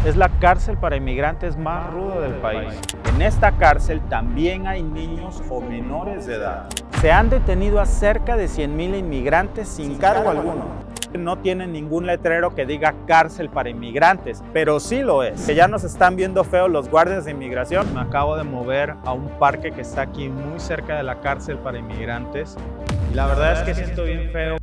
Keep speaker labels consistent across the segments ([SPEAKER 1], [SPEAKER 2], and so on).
[SPEAKER 1] es la cárcel para inmigrantes más ruda del país. En esta cárcel también hay niños o menores de edad. Se han detenido a cerca de 100,000 inmigrantes sin cargo alguno. No tienen ningún letrero que diga cárcel para inmigrantes, pero sí lo es. Que ya nos están viendo feo los guardias de inmigración. Me acabo de mover a un parque que está aquí muy cerca de la cárcel para inmigrantes. Y la verdad es que siento bien feo.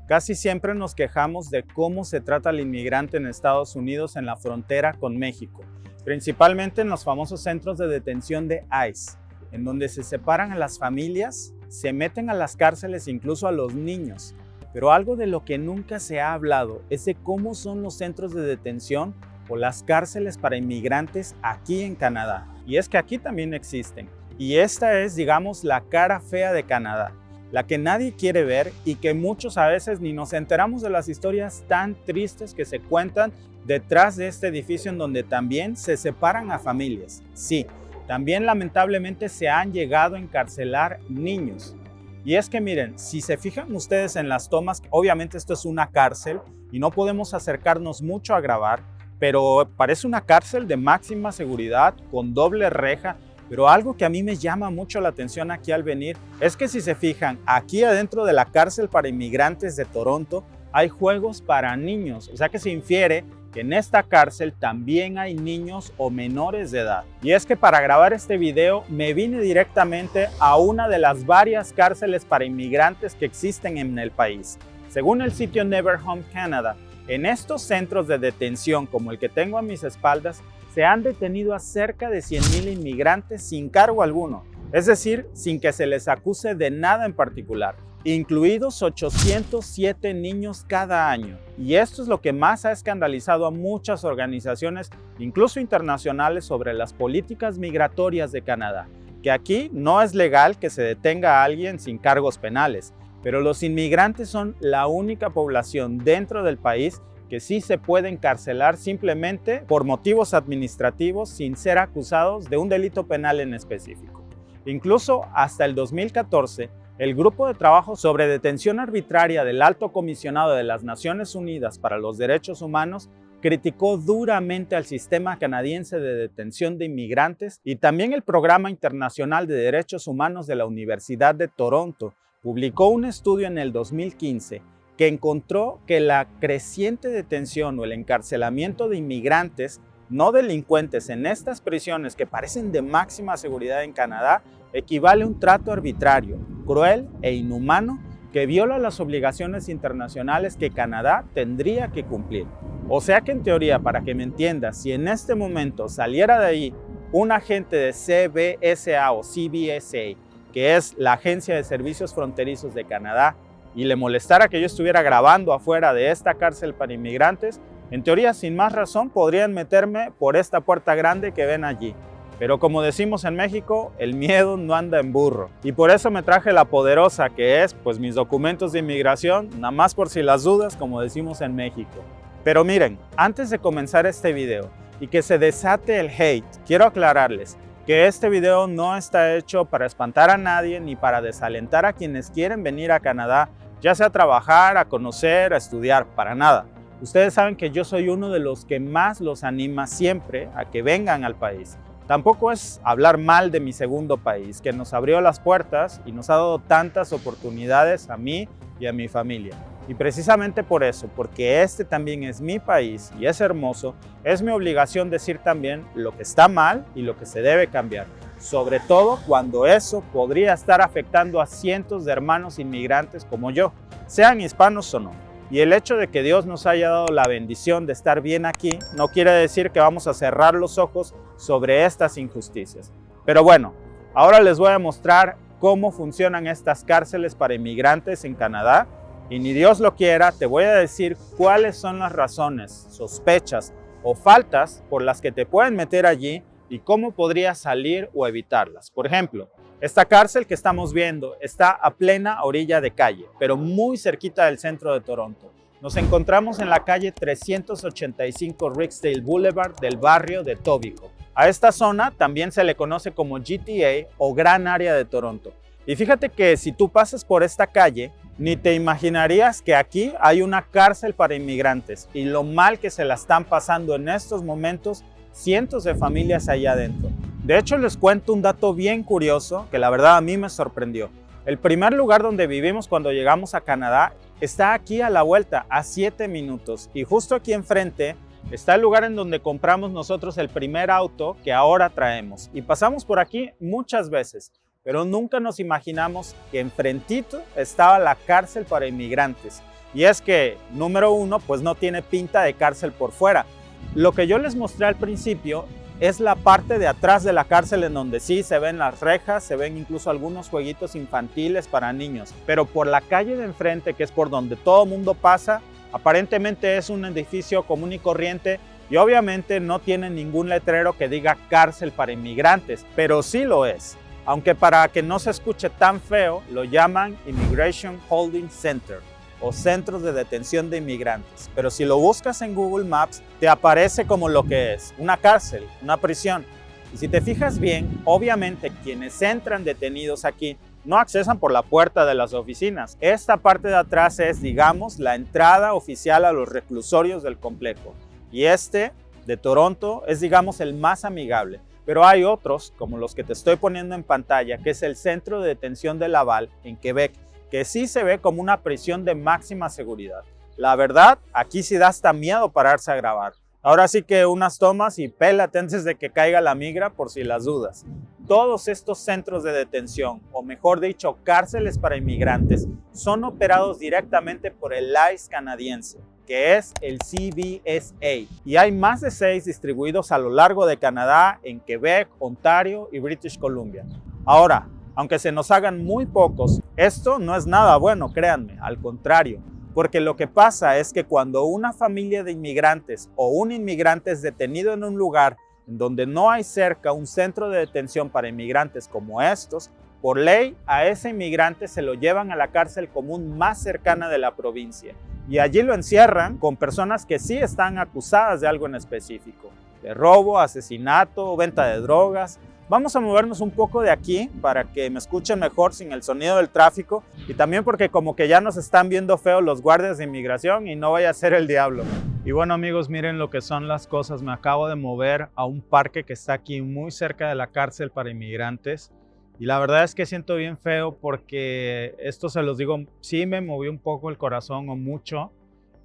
[SPEAKER 1] Casi siempre nos quejamos de cómo se trata al inmigrante en Estados Unidos en la frontera con México, principalmente en los famosos centros de detención de ICE, en donde se separan a las familias, se meten a las cárceles incluso a los niños. Pero algo de lo que nunca se ha hablado es de cómo son los centros de detención o las cárceles para inmigrantes aquí en Canadá. Y es que aquí también existen. Y esta es, digamos, la cara fea de Canadá, la que nadie quiere ver y que muchos a veces ni nos enteramos de las historias tan tristes que se cuentan detrás de este edificio en donde también se separan a familias. Sí, también lamentablemente se han llegado a encarcelar niños. Y es que miren, si se fijan ustedes en las tomas, obviamente esto es una cárcel y no podemos acercarnos mucho a grabar, pero parece una cárcel de máxima seguridad con doble reja. Pero algo que a mí me llama mucho la atención aquí al venir es que si se fijan, aquí adentro de la cárcel para inmigrantes de Toronto hay juegos para niños, o sea que se infiere que en esta cárcel también hay niños o menores de edad. Y es que para grabar este video me vine directamente a una de las varias cárceles para inmigrantes que existen en el país. Según el sitio Never Home Canada, en estos centros de detención como el que tengo a mis espaldas, se han detenido a cerca de 100,000 inmigrantes sin cargo alguno, es decir, sin que se les acuse de nada en particular, incluidos 807 niños cada año. Y esto es lo que más ha escandalizado a muchas organizaciones, incluso internacionales, sobre las políticas migratorias de Canadá, que aquí no es legal que se detenga a alguien sin cargos penales, pero los inmigrantes son la única población dentro del país que sí se puede encarcelar simplemente por motivos administrativos sin ser acusados de un delito penal en específico. Incluso hasta el 2014, el Grupo de Trabajo sobre Detención Arbitraria del Alto Comisionado de las Naciones Unidas para los Derechos Humanos criticó duramente al sistema canadiense de detención de inmigrantes, y también el Programa Internacional de Derechos Humanos de la Universidad de Toronto publicó un estudio en el 2015 que encontró que la creciente detención o el encarcelamiento de inmigrantes no delincuentes en estas prisiones que parecen de máxima seguridad en Canadá equivale a un trato arbitrario, cruel e inhumano que viola las obligaciones internacionales que Canadá tendría que cumplir. O sea que en teoría, para que me entiendas, si en este momento saliera de ahí un agente de CBSA o CBSA, que es la Agencia de Servicios Fronterizos de Canadá, y le molestara que yo estuviera grabando afuera de esta cárcel para inmigrantes, en teoría sin más razón podrían meterme por esta puerta grande que ven allí. Pero como decimos en México, el miedo no anda en burro. Y por eso me traje la poderosa que es, pues, mis documentos de inmigración, nada más por si las dudas, como decimos en México. Pero miren, antes de comenzar este video y que se desate el hate, quiero aclararles que este video no está hecho para espantar a nadie ni para desalentar a quienes quieren venir a Canadá, ya sea a trabajar, a conocer, a estudiar, para nada. Ustedes saben que yo soy uno de los que más los anima siempre a que vengan al país. Tampoco es hablar mal de mi segundo país, que nos abrió las puertas y nos ha dado tantas oportunidades a mí y a mi familia. Y precisamente por eso, porque este también es mi país y es hermoso, es mi obligación decir también lo que está mal y lo que se debe cambiar. Sobre todo cuando eso podría estar afectando a cientos de hermanos inmigrantes como yo, sean hispanos o no. Y el hecho de que Dios nos haya dado la bendición de estar bien aquí no quiere decir que vamos a cerrar los ojos sobre estas injusticias. Pero bueno, ahora les voy a mostrar cómo funcionan estas cárceles para inmigrantes en Canadá, y ni Dios lo quiera, te voy a decir cuáles son las razones, sospechas o faltas por las que te pueden meter allí y cómo podrías salir o evitarlas. Por ejemplo, esta cárcel que estamos viendo está a plena orilla de calle, pero muy cerquita del centro de Toronto. Nos encontramos en la calle 385 Rixdale Boulevard del barrio de Etobicoke. A esta zona también se le conoce como GTA o Gran Área de Toronto. Y fíjate que si tú pasas por esta calle, Ni te imaginarías que aquí hay una cárcel para inmigrantes y lo mal que se la están pasando en estos momentos cientos de familias allá adentro. De hecho, les cuento un dato bien curioso que la verdad a mí me sorprendió. El primer lugar donde vivimos cuando llegamos a Canadá está aquí a la vuelta, a 7 minutos. Y justo aquí enfrente está el lugar en donde compramos nosotros el primer auto que ahora traemos. Y pasamos por aquí muchas veces, pero nunca nos imaginamos que enfrentito estaba la cárcel para inmigrantes. Y es que, número uno, pues no tiene pinta de cárcel por fuera. Lo que yo les mostré al principio es la parte de atrás de la cárcel, en donde sí se ven las rejas, se ven incluso algunos jueguitos infantiles para niños. Pero por la calle de enfrente, que es por donde todo el mundo pasa, aparentemente es un edificio común y corriente y obviamente no tiene ningún letrero que diga cárcel para inmigrantes, pero sí lo es. Aunque para que no se escuche tan feo, lo llaman Immigration Holding Center o Centros de Detención de Inmigrantes. Pero si lo buscas en Google Maps, te aparece como lo que es, una cárcel, una prisión. Y si te fijas bien, obviamente quienes entran detenidos aquí no accesan por la puerta de las oficinas. Esta parte de atrás es, digamos, la entrada oficial a los reclusorios del complejo. Y este, de Toronto, es, digamos, el más amigable. Pero hay otros, como los que te estoy poniendo en pantalla, que es el Centro de Detención de Laval, en Quebec, que sí se ve como una prisión de máxima seguridad. La verdad, aquí sí da hasta miedo pararse a grabar. Ahora sí que unas tomas y pélate antes de que caiga la migra por si las dudas. Todos estos centros de detención, o mejor dicho, cárceles para inmigrantes, son operados directamente por el ICE canadiense, que es el CBSA. Y hay más de 6 distribuidos a lo largo de Canadá, en Quebec, Ontario y British Columbia. Ahora, aunque se nos hagan muy pocos, esto no es nada bueno, créanme, al contrario. Porque lo que pasa es que cuando una familia de inmigrantes o un inmigrante es detenido en un lugar en donde no hay cerca un centro de detención para inmigrantes como estos, por ley a ese inmigrante se lo llevan a la cárcel común más cercana de la provincia. Y allí lo encierran con personas que sí están acusadas de algo en específico, de robo, asesinato o venta de drogas. Vamos a movernos un poco de aquí para que me escuchen mejor sin el sonido del tráfico y también porque como que ya nos están viendo feo los guardias de inmigración y no vaya a ser el diablo. Y bueno amigos, miren lo que son las cosas. Me acabo de mover a un parque que está aquí muy cerca de la cárcel para inmigrantes y la verdad es que siento bien feo porque esto se los digo, sí me movió un poco el corazón o mucho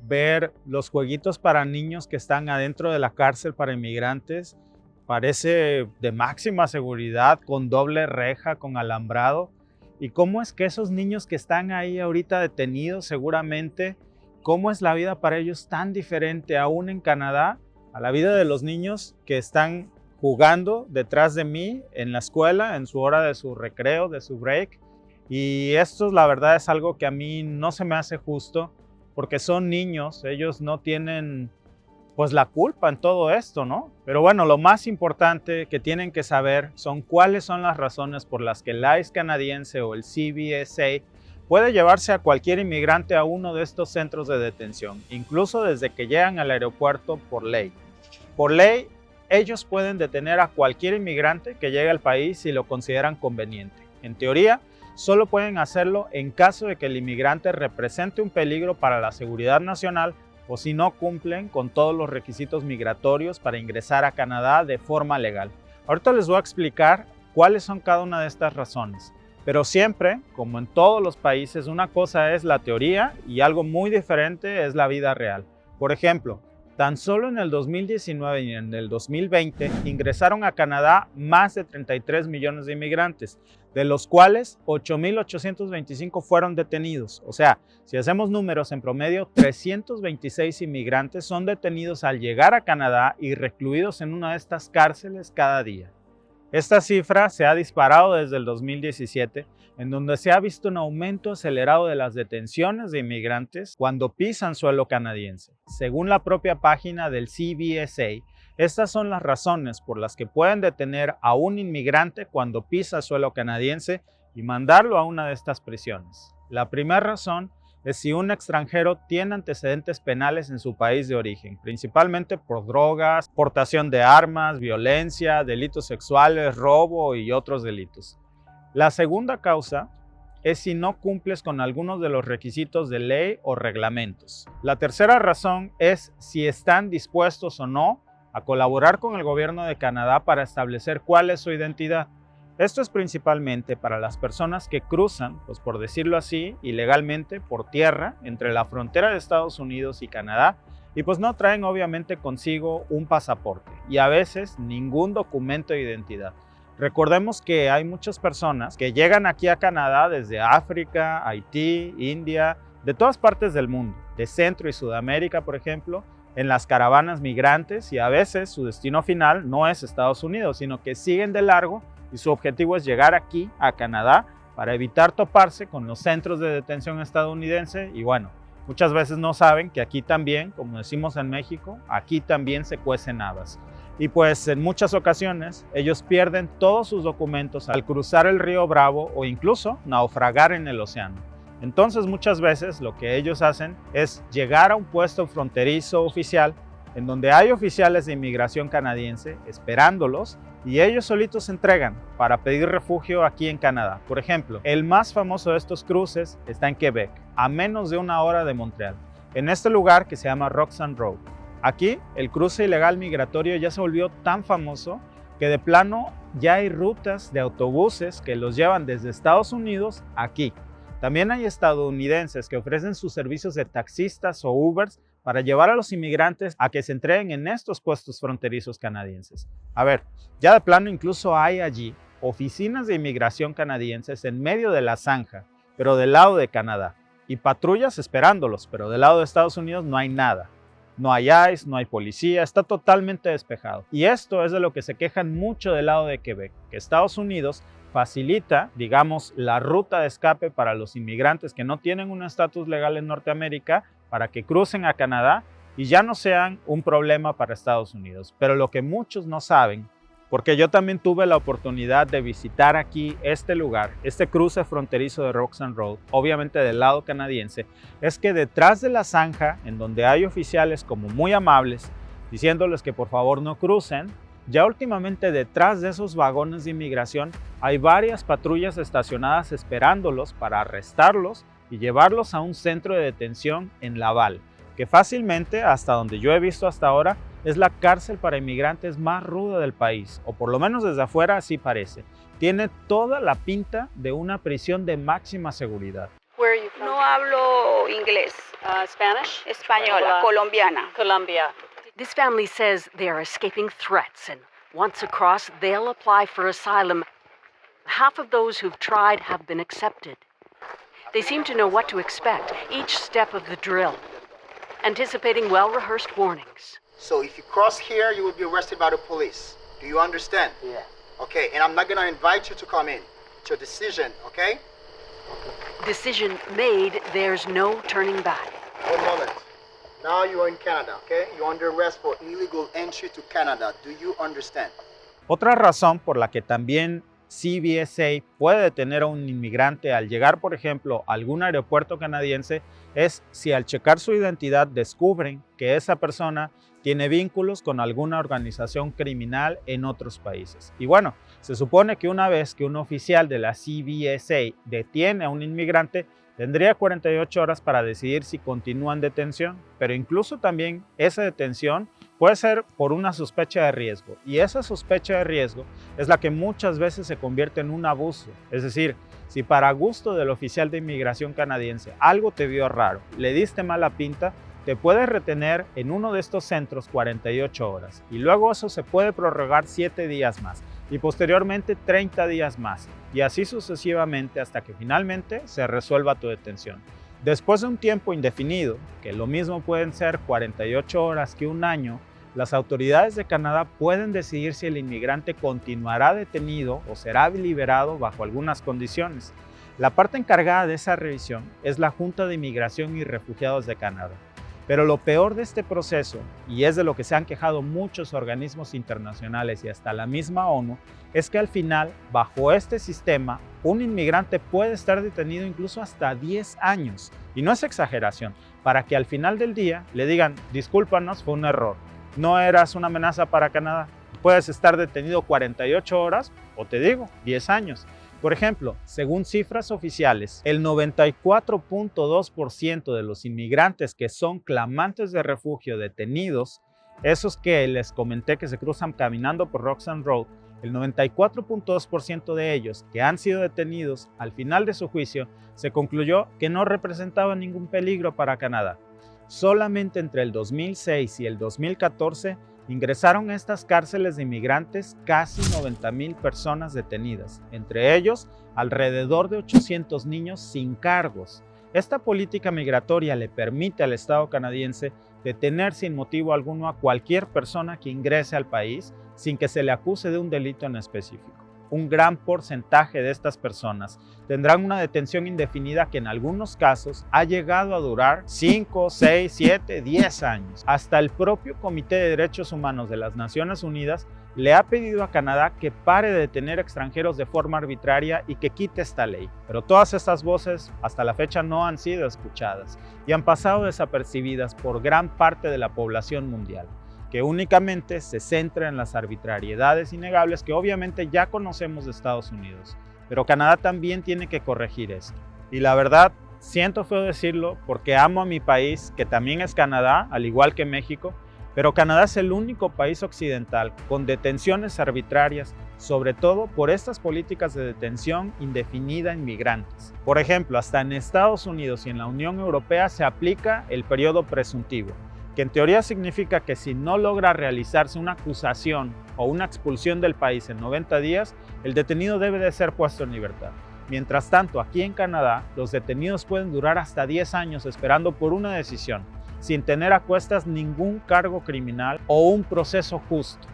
[SPEAKER 1] ver los jueguitos para niños que están adentro de la cárcel para inmigrantes. Parece de máxima seguridad, con doble reja, con alambrado. ¿Y cómo es que esos niños que están ahí ahorita detenidos seguramente, cómo es la vida para ellos tan diferente aún en Canadá a la vida de los niños que están jugando detrás de mí en la escuela, en su hora de su recreo, de su break? Y esto la verdad es algo que a mí no se me hace justo porque son niños, ellos no tienen pues la culpa en todo esto, ¿no? Pero bueno, lo más importante que tienen que saber son cuáles son las razones por las que el ICE canadiense o el CBSA puede llevarse a cualquier inmigrante a uno de estos centros de detención, incluso desde que llegan al aeropuerto por ley. Por ley, ellos pueden detener a cualquier inmigrante que llegue al país si lo consideran conveniente. En teoría, solo pueden hacerlo en caso de que el inmigrante represente un peligro para la seguridad nacional o si no cumplen con todos los requisitos migratorios para ingresar a Canadá de forma legal. Ahorita les voy a explicar cuáles son cada una de estas razones, pero siempre, como en todos los países, una cosa es la teoría y algo muy diferente es la vida real. Por ejemplo, tan solo en el 2019 y en el 2020 ingresaron a Canadá más de 33 millones de inmigrantes, de los cuales 8,825 fueron detenidos. O sea, si hacemos números, en promedio 326 inmigrantes son detenidos al llegar a Canadá y recluidos en una de estas cárceles cada día. Esta cifra se ha disparado desde el 2017, en donde se ha visto un aumento acelerado de las detenciones de inmigrantes cuando pisan suelo canadiense. Según la propia página del CBSA, estas son las razones por las que pueden detener a un inmigrante cuando pisa suelo canadiense y mandarlo a una de estas prisiones. La primera razón es si un extranjero tiene antecedentes penales en su país de origen, principalmente por drogas, portación de armas, violencia, delitos sexuales, robo y otros delitos. La segunda causa es si no cumples con algunos de los requisitos de ley o reglamentos. La tercera razón es si están dispuestos o no a colaborar con el gobierno de Canadá para establecer cuál es su identidad. Esto es principalmente para las personas que cruzan, pues por decirlo así, ilegalmente por tierra entre la frontera de Estados Unidos y Canadá y pues no traen obviamente consigo un pasaporte y a veces ningún documento de identidad. Recordemos que hay muchas personas que llegan aquí a Canadá desde África, Haití, India, de todas partes del mundo, de Centro y Sudamérica, por ejemplo, en las caravanas migrantes y a veces su destino final no es Estados Unidos, sino que siguen de largo y su objetivo es llegar aquí a Canadá para evitar toparse con los centros de detención estadounidense y bueno, muchas veces no saben que aquí también, como decimos en México, aquí también se cuecen habas. Y pues en muchas ocasiones ellos pierden todos sus documentos al cruzar el río Bravo o incluso naufragar en el océano. Entonces muchas veces lo que ellos hacen es llegar a un puesto fronterizo oficial en donde hay oficiales de inmigración canadiense esperándolos y ellos solitos se entregan para pedir refugio aquí en Canadá. Por ejemplo, el más famoso de estos cruces está en Quebec, a menos de 1 hora de Montreal, en este lugar que se llama Roxham Road. Aquí el cruce ilegal migratorio ya se volvió tan famoso que de plano ya hay rutas de autobuses que los llevan desde Estados Unidos aquí. También hay estadounidenses que ofrecen sus servicios de taxistas o Ubers para llevar a los inmigrantes a que se entreguen en estos puestos fronterizos canadienses. A ver, ya de plano incluso hay allí oficinas de inmigración canadienses en medio de la zanja, pero del lado de Canadá, y patrullas esperándolos, pero del lado de Estados Unidos no hay nada. No hay ICE, no hay policía, está totalmente despejado. Y esto es de lo que se quejan mucho del lado de Quebec, que Estados Unidos facilita, digamos, la ruta de escape para los inmigrantes que no tienen un estatus legal en Norteamérica para que crucen a Canadá y ya no sean un problema para Estados Unidos. Pero lo que muchos no saben, porque yo también tuve la oportunidad de visitar aquí este lugar, este cruce fronterizo de Roxham Road, obviamente del lado canadiense, es que detrás de la zanja, en donde hay oficiales como muy amables, diciéndoles que por favor no crucen, ya últimamente detrás de esos vagones de inmigración hay varias patrullas estacionadas esperándolos para arrestarlos y llevarlos a un centro de detención en Laval, que fácilmente, hasta donde yo he visto hasta ahora, es la cárcel para inmigrantes más ruda del país, o por lo menos desde afuera así parece. Tiene toda la pinta de una prisión de máxima seguridad.
[SPEAKER 2] Where are you from?
[SPEAKER 3] No hablo inglés.
[SPEAKER 2] Spanish?
[SPEAKER 3] Española, colombiana.
[SPEAKER 2] Colombia.
[SPEAKER 4] This family says they are escaping threats, and once across, they'll apply for asylum. Half of those who've tried have been accepted. They seem to know what to expect, each step of the drill, anticipating well-rehearsed warnings.
[SPEAKER 5] So if you cross here, you will be arrested by the police. Do you understand?
[SPEAKER 6] Yeah.
[SPEAKER 5] Okay, and I'm not gonna invite you to come in. It's your decision, okay?
[SPEAKER 4] Decision made, there's no turning back.
[SPEAKER 5] One moment. Now you are in Canada, okay? You're under arrest for illegal entry to Canada. Do you understand?
[SPEAKER 1] Otra razón por la que también CBSA puede detener a un inmigrante al llegar, por ejemplo, a algún aeropuerto canadiense es si al checar su identidad descubren que esa persona tiene vínculos con alguna organización criminal en otros países. Y bueno, se supone que una vez que un oficial de la CBSA detiene a un inmigrante, tendría 48 horas para decidir si continúa en detención, pero incluso también esa detención puede ser por una sospecha de riesgo, y esa sospecha de riesgo es la que muchas veces se convierte en un abuso. Es decir, si para gusto del oficial de inmigración canadiense algo te vio raro, le diste mala pinta, te puedes retener en uno de estos centros 48 horas y luego eso se puede prorrogar 7 días más y posteriormente 30 días más y así sucesivamente hasta que finalmente se resuelva tu detención. Después de un tiempo indefinido, que lo mismo pueden ser 48 horas que un año, las autoridades de Canadá pueden decidir si el inmigrante continuará detenido o será liberado bajo algunas condiciones. La parte encargada de esa revisión es la Junta de Inmigración y Refugiados de Canadá. Pero lo peor de este proceso, y es de lo que se han quejado muchos organismos internacionales y hasta la misma ONU, es que al final, bajo este sistema, un inmigrante puede estar detenido incluso hasta 10 años. Y no es exageración, para que al final del día le digan, discúlpanos, fue un error, no eras una amenaza para Canadá. Puedes estar detenido 48 horas o te digo, 10 años. Por ejemplo, según cifras oficiales, el 94.2% de los inmigrantes que son clamantes de refugio detenidos, esos que les comenté que se cruzan caminando por Roxanne Road, el 94.2% de ellos que han sido detenidos al final de su juicio se concluyó que no representaban ningún peligro para Canadá. Solamente entre el 2006 y el 2014 ingresaron a estas cárceles de inmigrantes casi 90,000 personas detenidas, entre ellos alrededor de 800 niños sin cargos. Esta política migratoria le permite al Estado canadiense detener sin motivo alguno a cualquier persona que ingrese al país sin que se le acuse de un delito en específico. Un gran porcentaje de estas personas tendrán una detención indefinida que en algunos casos ha llegado a durar 5, 6, 7, 10 años. Hasta el propio Comité de Derechos Humanos de las Naciones Unidas le ha pedido a Canadá que pare de detener extranjeros de forma arbitraria y que quite esta ley. Pero todas estas voces hasta la fecha no han sido escuchadas y han pasado desapercibidas por gran parte de la población mundial, que únicamente se centra en las arbitrariedades innegables que obviamente ya conocemos de Estados Unidos. Pero Canadá también tiene que corregir esto. Y la verdad, siento feo decirlo porque amo a mi país, que también es Canadá, al igual que México, pero Canadá es el único país occidental con detenciones arbitrarias, sobre todo por estas políticas de detención indefinida en migrantes. Por ejemplo, hasta en Estados Unidos y en la Unión Europea se aplica el periodo presuntivo, que en teoría significa que si no logra realizarse una acusación o una expulsión del país en 90 días, el detenido debe de ser puesto en libertad. Mientras tanto, aquí en Canadá, los detenidos pueden durar hasta 10 años esperando por una decisión, sin tener a cuestas ningún cargo criminal o un proceso justo.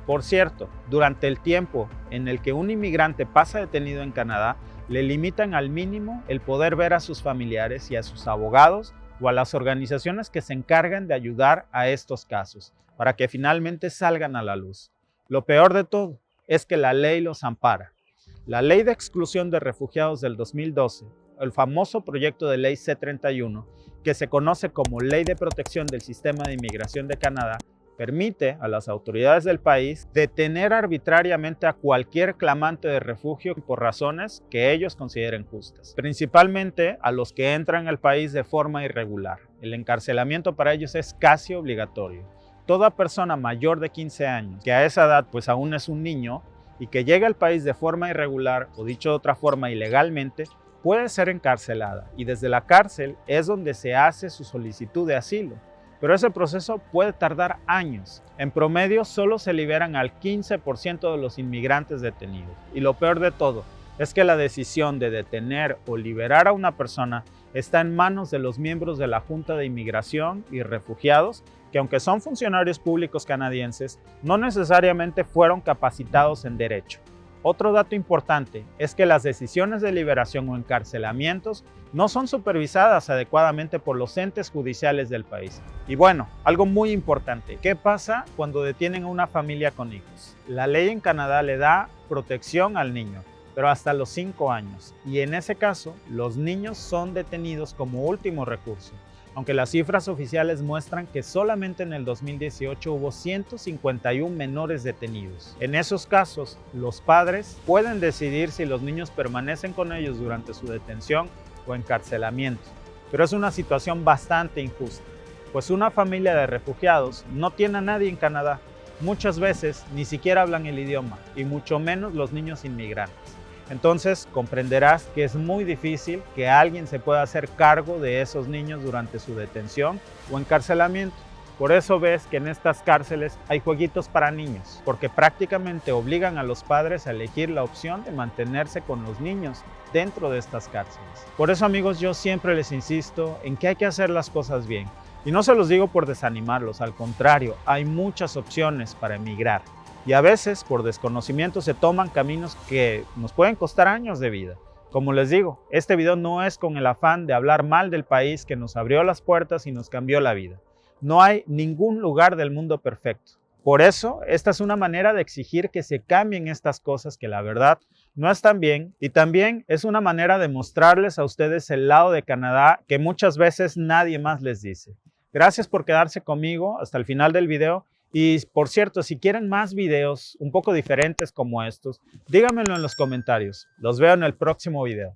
[SPEAKER 1] Por cierto, durante el tiempo en el que un inmigrante pasa detenido en Canadá, le limitan al mínimo el poder ver a sus familiares y a sus abogados o a las organizaciones que se encargan de ayudar a estos casos, para que finalmente salgan a la luz. Lo peor de todo es que la ley los ampara. La Ley de Exclusión de Refugiados del 2012, el famoso proyecto de ley C-31, que se conoce como Ley de Protección del Sistema de Inmigración de Canadá, permite a las autoridades del país detener arbitrariamente a cualquier clamante de refugio por razones que ellos consideren justas, principalmente a los que entran al país de forma irregular. El encarcelamiento para ellos es casi obligatorio. Toda persona mayor de 15 años, que a esa edad pues aún es un niño, y que llega al país de forma irregular o dicho de otra forma ilegalmente, puede ser encarcelada y desde la cárcel es donde se hace su solicitud de asilo. Pero ese proceso puede tardar años. En promedio solo se liberan al 15% de los inmigrantes detenidos. Y lo peor de todo es que la decisión de detener o liberar a una persona está en manos de los miembros de la Junta de Inmigración y Refugiados, que aunque son funcionarios públicos canadienses, no necesariamente fueron capacitados en derecho. Otro dato importante es que las decisiones de liberación o encarcelamientos no son supervisadas adecuadamente por los entes judiciales del país. Y bueno, algo muy importante, ¿qué pasa cuando detienen a una familia con hijos? La ley en Canadá le da protección al niño, pero hasta los 5 años, y en ese caso, los niños son detenidos como último recurso. Aunque las cifras oficiales muestran que solamente en el 2018 hubo 151 menores detenidos. En esos casos, los padres pueden decidir si los niños permanecen con ellos durante su detención o encarcelamiento. Pero es una situación bastante injusta, pues una familia de refugiados no tiene a nadie en Canadá. Muchas veces ni siquiera hablan el idioma, y mucho menos los niños inmigrantes. Entonces comprenderás que es muy difícil que alguien se pueda hacer cargo de esos niños durante su detención o encarcelamiento. Por eso ves que en estas cárceles hay jueguitos para niños, porque prácticamente obligan a los padres a elegir la opción de mantenerse con los niños dentro de estas cárceles. Por eso, amigos, yo siempre les insisto en que hay que hacer las cosas bien. Y no se los digo por desanimarlos, al contrario, hay muchas opciones para emigrar. Y a veces, por desconocimiento, se toman caminos que nos pueden costar años de vida. Como les digo, este video no es con el afán de hablar mal del país que nos abrió las puertas y nos cambió la vida. No hay ningún lugar del mundo perfecto. Por eso, esta es una manera de exigir que se cambien estas cosas que la verdad no están bien, y también es una manera de mostrarles a ustedes el lado de Canadá que muchas veces nadie más les dice. Gracias por quedarse conmigo hasta el final del video. Y por cierto, si quieren más videos un poco diferentes como estos, díganmelo en los comentarios. Los veo en el próximo video.